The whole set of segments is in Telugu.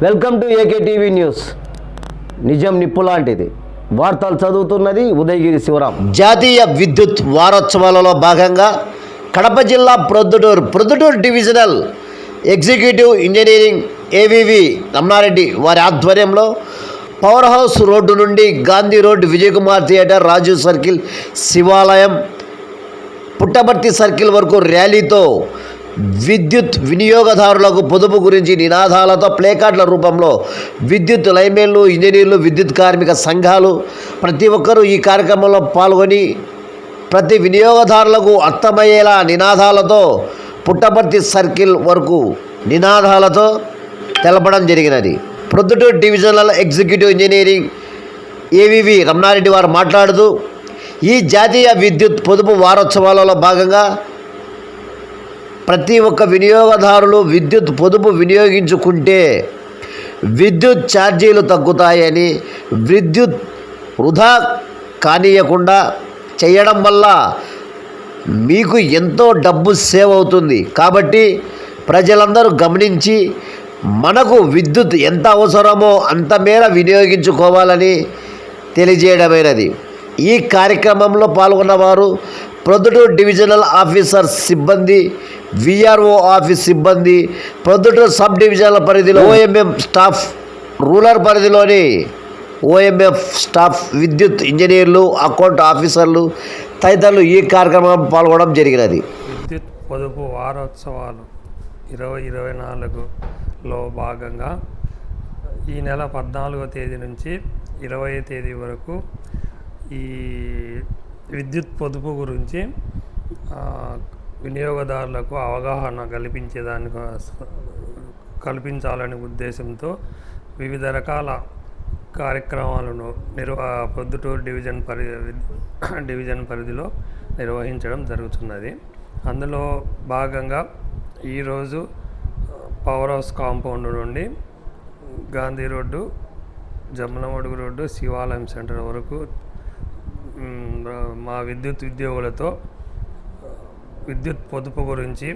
Welcome to AKTV news. నిజం నిప్పు లాంటిది. వార్తలు చదువుతున్నది ఉదయగిరి శివరాం. జాతీయ విద్యుత్ వారోత్సవాలలో భాగంగా కడప జిల్లా Proddatur divisional executive engineering AVV Ramanareddy వారి ఆధ్వర్యంలో పవర్ హౌస్ రోడ్డు నుండి గాంధీ రోడ్, విజయకుమార్ థియేటర్, రాజు సర్కిల్, శివాలయం, పుట్టపర్తి సర్కిల్ వరకు ర్యాలీతో విద్యుత్ వినియోగదారులకు పొదుపు గురించి నినాదాలతో ప్లేకార్డుల రూపంలో విద్యుత్ లైన్మెన్లు, ఇంజనీర్లు, విద్యుత్ కార్మిక సంఘాలు ప్రతి ఒక్కరూ ఈ కార్యక్రమంలో పాల్గొని ప్రతి వినియోగదారులకు అర్థమయ్యేలా నినాదాలతో పుట్టపర్తి సర్కిల్ వరకు నినాదాలతో తెలపడం జరిగినది. Proddatur divisional executive engineering AVV Ramanareddy వారు మాట్లాడుతూ ఈ జాతీయ విద్యుత్ పొదుపు వారోత్సవాలలో భాగంగా ప్రతి ఒక్క వినియోగదారులు విద్యుత్ పొదుపు వినియోగించుకుంటే విద్యుత్ ఛార్జీలు తగ్గుతాయని, విద్యుత్ వృధా కానియకుండా చేయడం వల్ల మీకు ఎంతో డబ్బు సేవ్ అవుతుంది. కాబట్టి ప్రజలందరూ గమనించి మనకు విద్యుత్ ఎంత అవసరమో అంత మేర వినియోగించుకోవాలని తెలియజేయడమైనది. ఈ కార్యక్రమంలో పాల్గొన్నవారు ప్రొద్దుటూరు డివిజనల్ ఆఫీసర్ సిబ్బంది, విఆర్ఓ ఆఫీస్ సిబ్బంది, ప్రొద్దుటూరు సబ్ డివిజనల్ పరిధిలో ఓఎంఎం స్టాఫ్, రూరల్ పరిధిలోని ఓఎంఎఫ్ స్టాఫ్, విద్యుత్ ఇంజనీర్లు, అకౌంట్ ఆఫీసర్లు తదితరులు ఈ కార్యక్రమంలో పాల్గొనడం జరిగినది. విద్యుత్ పొదుపు వారోత్సవాలు 2024లో భాగంగా ఈ నెల 14వ తేదీ నుంచి 20వ తేదీ వరకు ఈ విద్యుత్ పొదుపు గురించి వినియోగదారులకు అవగాహన కల్పించాలనే ఉద్దేశంతో వివిధ రకాల కార్యక్రమాలను ప్రొద్దుటూరు డివిజన్ పరిధిలో నిర్వహించడం జరుగుతున్నది. అందులో భాగంగా ఈరోజు పవర్ హౌస్ కాంపౌండ్ నుండి గాంధీ రోడ్డు, జమ్మలమడుగు రోడ్డు, శివాలయం సెంటర్ వరకు మా విద్యుత్ ఉద్యోగులతో విద్యుత్ పొదుపు గురించి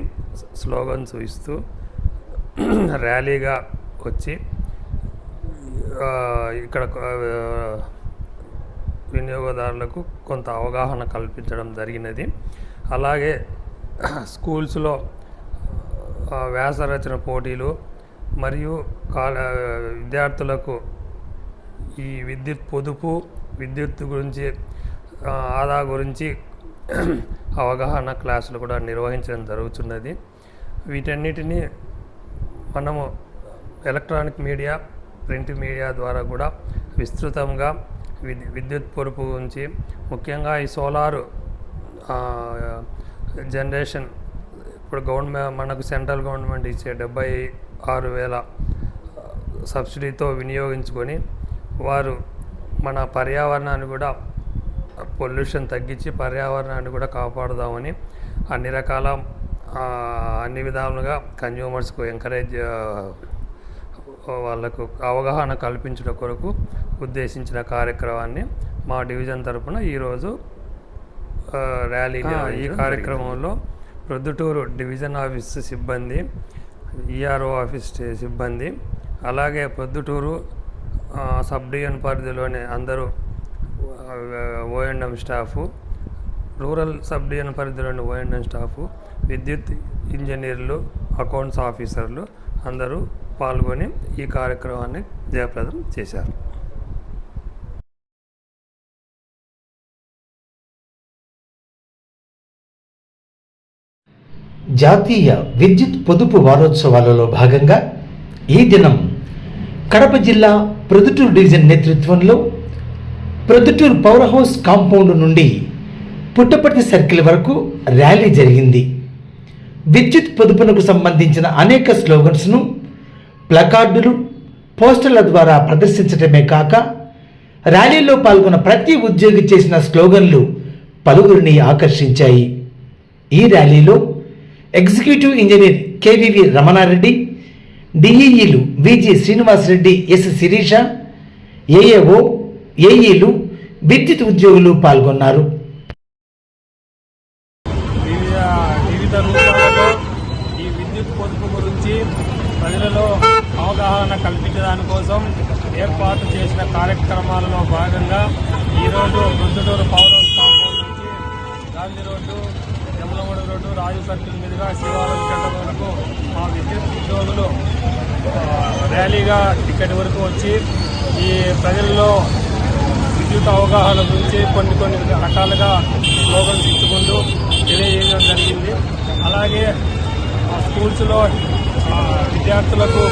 స్లోగన్స్ ఇస్తూ ర్యాలీగా వచ్చి ఇక్కడ వినియోగదారులకు కొంత అవగాహన కల్పించడం జరిగినది. అలాగే స్కూల్స్లో వ్యాసరచన పోటీలు మరియు విద్యార్థులకు ఈ విద్యుత్ పొదుపు, విద్యుత్ గురించి ఆదా గురించి అవగాహన క్లాసులు కూడా నిర్వహించడం జరుగుతున్నది. వీటన్నిటినీ మనము ఎలక్ట్రానిక్ మీడియా, ప్రింట్ మీడియా ద్వారా కూడా విస్తృతంగా విద్యుత్ పొదుపు గురించి, ముఖ్యంగా ఈ సోలారు జనరేషన్ ఇప్పుడు మనకు సెంట్రల్ గవర్నమెంట్ ఇచ్చే 76,000 సబ్సిడీతో వినియోగించుకొని వారు మన పర్యావరణాన్ని కూడా పొల్యూషన్ తగ్గించి పర్యావరణాన్ని కూడా కాపాడుదామని అన్ని విధాలుగా కన్జ్యూమర్స్కు ఎంకరేజ్ వాళ్ళకు అవగాహన కల్పించడం కొరకు ఉద్దేశించిన కార్యక్రమాన్ని మా డివిజన్ తరపున ఈరోజు ర్యాలీని ఈ కార్యక్రమంలో ప్రొద్దుటూరు డివిజన్ ఆఫీస్ సిబ్బంది, ఈఆర్ఓ ఆఫీస్ సిబ్బంది, అలాగే ప్రొద్దుటూరు సబ్ డివిజన్ పరిధిలోని అందరూ ఓఎండ్ఎం స్టాఫు, రూరల్ సబ్ డివిజన్ పరిధిలోని ఓఎండ్ఎం స్టాఫు, విద్యుత్ ఇంజనీర్లు, అకౌంట్స్ ఆఫీసర్లు అందరూ పాల్గొని ఈ కార్యక్రమాన్ని జయప్రదం చేశారు. జాతీయ విద్యుత్ పొదుపు వారోత్సవాలలో భాగంగా ఈ దినం కడప జిల్లా ప్రొద్దుటూరు డివిజన్ నేతృత్వంలో ప్రొద్దుటూరు పవర్ హౌస్ కాంపౌండ్ నుండి పుట్టపర్తి సర్కిల్ వరకు ర్యాలీ జరిగింది. విద్యుత్ పొదుపునకు సంబంధించిన అనేక స్లోగన్స్ను ప్లకార్డులు, పోస్టర్ల ద్వారా ప్రదర్శించడమే కాక ర్యాలీలో పాల్గొన్న ప్రతి ఉద్యోగి చేసిన స్లోగన్లు పలువురిని ఆకర్షించాయి. ఈ ర్యాలీలో ఎగ్జిక్యూటివ్ ఇంజనీర్ కేవివి రమణారెడ్డి, డిఈఈలు విజి శ్రీనివాసరెడ్డి, ఎస్ శిరీష, ఏఏఓ, ఏఈలు, విద్యుత్ ఉద్యోగులు పాల్గొన్నారు. వివిధ రూపాలలో ఈ విద్యుత్ పొదుపు గురించి ప్రజలలో అవగాహన కల్పించడాని కోసం ఏర్పాటు చేసిన కార్యక్రమాలలో భాగంగా ఈరోజు ప్రొద్దుటూరు పవర్ హౌస్ కాంపౌండ్ నుంచి గాంధీ రోడ్డు, యమలమూడి రోడ్డు, రాజు సర్కిల్ మీదుగా శివాలయం గంట వరకు మా విద్యుత్ ఉద్యోగులు ర్యాలీగా ఇక్కడి వరకు వచ్చి ఈ ప్రజల్లో విద్యుత్ అవగాహన గురించి కొన్ని రకాలుగా స్లోగన్స్ ఇచ్చుకుంటూ తెలియజేయడం జరిగింది. అలాగే స్కూల్స్లో విద్యార్థులకు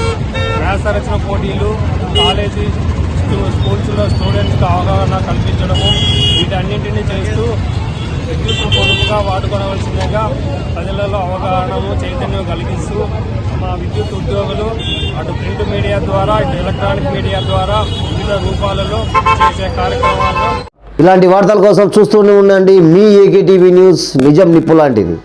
వ్యాసరచన పోటీలు, కాలేజీ స్కూల్స్లో స్టూడెంట్స్కి అవగాహన కల్పించడము, వీటన్నింటినీ చేస్తూ విద్యుత్ పొదుపుగా వాడుకోవలసిందిగా ప్రజలలో అవగాహనము చైతన్యం కలిగిస్తూ మా విద్యుత్ ఉద్యోగులు అటు ప్రింట్ మీడియా ద్వారా ఇటు ఎలక్ట్రానిక్ మీడియా ద్వారా వివిధ రూపాలలో చేసే కార్యక్రమాల్లో ఇలాంటి వార్తల కోసం చూస్తూనే ఉండండి మీ ఏకే టీవీ న్యూస్, నిజం నిప్పు లాంటిది.